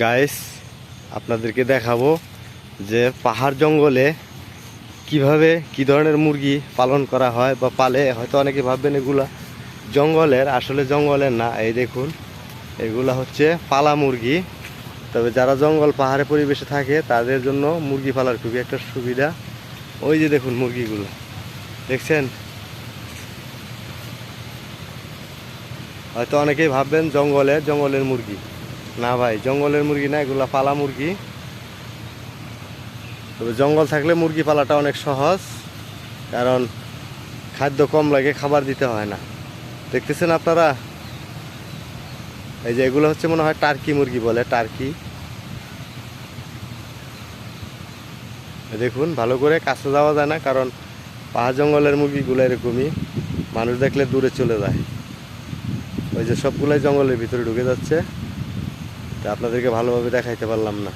Guys, আপনাদেরকে দেখাবো যে পাহাড় জঙ্গলে কিভাবে কি ধরনের মুরগি পালন করা হয় বা পালে। হয়তো অনেকে ভাববেন এগুলা জঙ্গলের, আসলে জঙ্গলের না। এই দেখুন, এগুলা হচ্ছে পালা মুরগি। তবে যারা জঙ্গল পাহাড়ে পরিবেশে থাকে তাদের জন্য মুরগি পালার খুবই একটা সুবিধা। ওই যে দেখুন মুরগিগুলো, দেখছেন? হয়তো অনেকেই ভাববেন জঙ্গলের মুরগি। না ভাই, জঙ্গলের মুরগি না, এগুলা পালা মুরগি। তবে জঙ্গল থাকলে মুরগি পালাটা অনেক সহজ, কারণ খাদ্য কম লাগে, খাবার দিতে হয় না। দেখতেছেন আপনারা, এই যে এগুলো হচ্ছে মনে হয় টার্কি মুরগি বলে, টার্কি। দেখুন, ভালো করে কাছে যাওয়া যায় না, কারণ পাহাড় জঙ্গলের মুরগিগুলো এরকমই, মানুষ দেখলে দূরে চলে যায়। ওই যে সবগুলাই জঙ্গলের ভিতরে ঢুকে যাচ্ছে, তা আপনাদেরকে ভালোভাবে দেখাইতে পারলাম না।